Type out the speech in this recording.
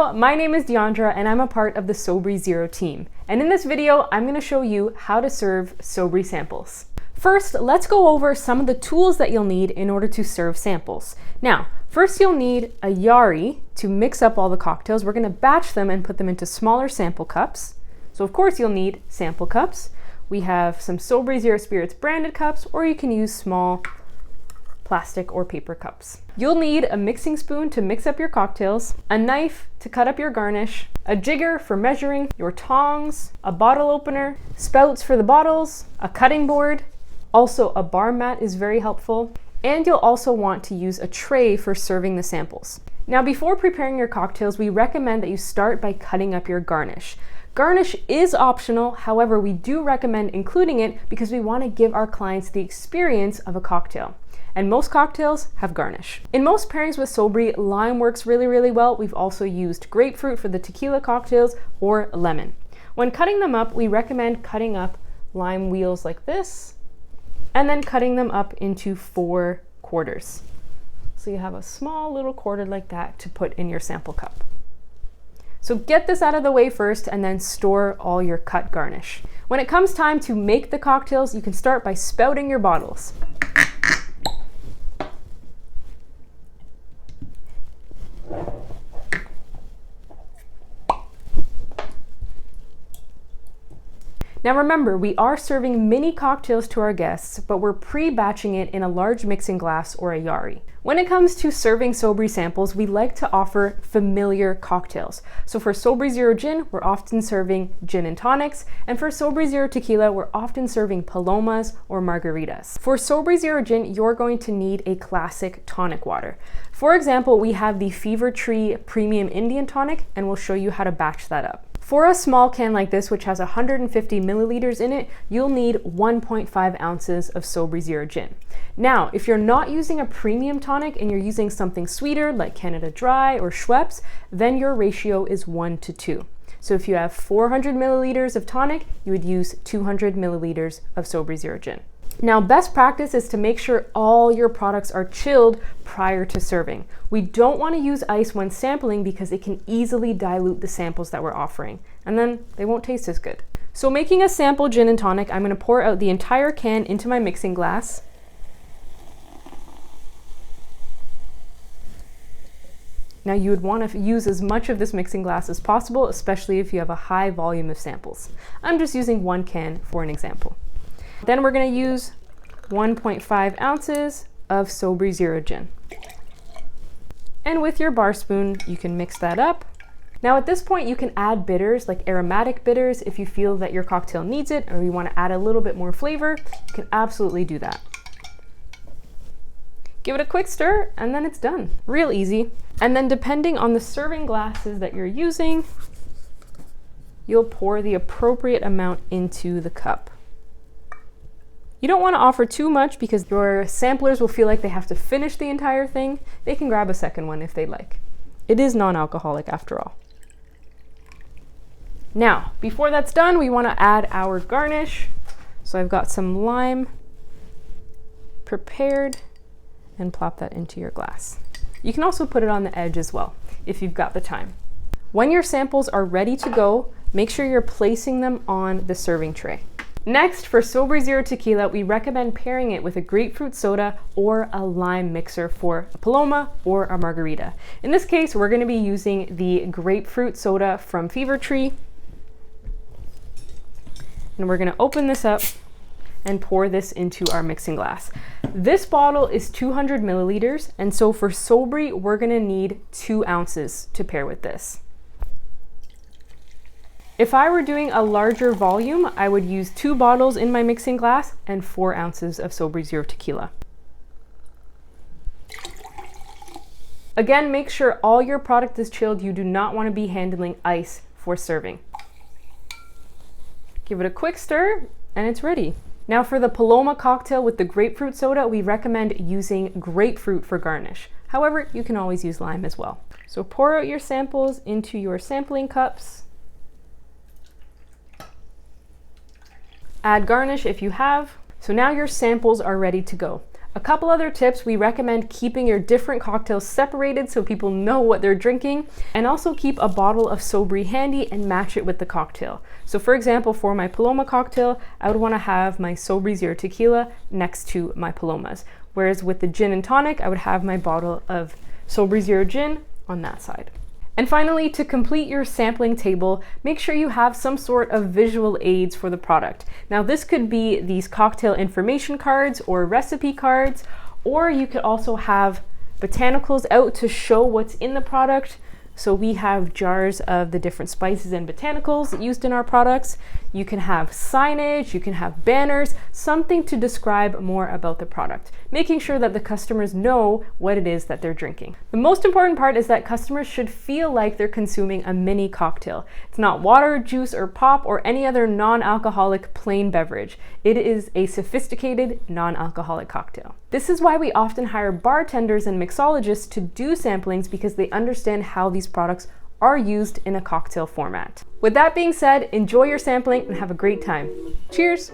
all, my name is Deandra and I'm a part of the Sobrii Zero team. And in this video, I'm going to show you how to serve Sobrii samples. First, let's go over some of the tools that you'll need in order to serve samples. Now, first you'll need a Yarai to mix up all the cocktails. We're going to batch them and put them into smaller sample cups. So of course you'll need sample cups. We have some Sobrii Zero Spirits branded cups, or you can use small plastic or paper cups. You'll need a mixing spoon to mix up your cocktails, a knife to cut up your garnish, a jigger for measuring, your tongs, a bottle opener, spouts for the bottles, a cutting board. Also, a bar mat is very helpful. And you'll also want to use a tray for serving the samples. Now, before preparing your cocktails, we recommend that you start by cutting up your garnish. Garnish is optional, however, we do recommend including it because we want to give our clients the experience of a cocktail. And most cocktails have garnish. In most pairings with Sobrii, lime works really well. We've also used grapefruit for the tequila cocktails or lemon. When cutting them up, we recommend cutting up lime wheels like this and then cutting them up into 4 quarters. So you have a small little quarter like that to put in your sample cup. So get this out of the way first and then store all your cut garnish. When it comes time to make the cocktails, you can start by spouting your bottles. Now remember, we are serving mini cocktails to our guests, but we're pre-batching it in a large mixing glass or a Yarai. When it comes to serving Sobrii samples, we like to offer familiar cocktails. So for Sobrii Zero Gin, we're often serving gin and tonics, and for Sobrii Zero Tequila, we're often serving palomas or margaritas. For Sobrii Zero Gin, you're going to need a classic tonic water. For example, we have the Fever Tree Premium Indian Tonic, and we'll show you how to batch that up. For a small can like this, which has 150 milliliters in it, you'll need 1.5 ounces of Sobrii Zero Gin. Now, if you're not using a premium tonic and you're using something sweeter like Canada Dry or Schweppes, then your ratio is 1 to 2. So if you have 400 milliliters of tonic, you would use 200 milliliters of Sobrii Zero Gin. Now, best practice is to make sure all your products are chilled prior to serving. We don't want to use ice when sampling because it can easily dilute the samples that we're offering, and then they won't taste as good. So making a sample gin and tonic, I'm going to pour out the entire can into my mixing glass. Now you would want to use as much of this mixing glass as possible, especially if you have a high volume of samples. I'm just using 1 can for an example. Then we're going to use 1.5 ounces of Sobrii Zero Gin. And with your bar spoon, you can mix that up. Now at this point, you can add bitters like Aromatic Bitters if you feel that your cocktail needs it or you want to add a little bit more flavor, you can absolutely do that. Give it a quick stir and then it's done. Real easy. And then depending on the serving glasses that you're using, you'll pour the appropriate amount into the cup. You don't want to offer too much because your samplers will feel like they have to finish the entire thing. They can grab a second one if they like. It is non-alcoholic after all. Now, before that's done, we want to add our garnish. So I've got some lime prepared and plop that into your glass. You can also put it on the edge as well if you've got the time. When your samples are ready to go, make sure you're placing them on the serving tray. Next, for Sobrii Zero Tequila, we recommend pairing it with a grapefruit soda or a lime mixer for a paloma or a margarita. In this case, we're going to be using the grapefruit soda from Fever Tree. And we're going to open this up and pour this into our mixing glass. This bottle is 200 milliliters, and so for Sobrii, we're going to need 2 ounces to pair with this. If I were doing a larger volume, I would use 2 bottles in my mixing glass and 4 ounces of Sobrii Zero Tequila. Again, make sure all your product is chilled. You do not want to be handling ice for serving. Give it a quick stir and it's ready. Now for the Paloma cocktail with the grapefruit soda, we recommend using grapefruit for garnish. However, you can always use lime as well. So pour out your samples into your sampling cups. Add garnish if you have. So now your samples are ready to go. A couple other tips: we recommend keeping your different cocktails separated so people know what they're drinking, and also keep a bottle of Sobrii handy and match it with the cocktail. So for example, for my Paloma cocktail, I would want to have my Sobrii Zero Tequila next to my Palomas, whereas with the gin and tonic, I would have my bottle of Sobrii Zero Gin on that side. And finally, to complete your sampling table, make sure you have some sort of visual aids for the product. Now, this could be these cocktail information cards or recipe cards, or you could also have botanicals out to show what's in the product. So we have jars of the different spices and botanicals used in our products. You can have signage, you can have banners, something to describe more about the product, making sure that the customers know what it is that they're drinking. The most important part is that customers should feel like they're consuming a mini cocktail. It's not water, juice, or pop, or any other non-alcoholic plain beverage. It is a sophisticated non-alcoholic cocktail. This is why we often hire bartenders and mixologists to do samplings, because they understand how these products are used in a cocktail format. With that being said, enjoy your sampling and have a great time. Cheers!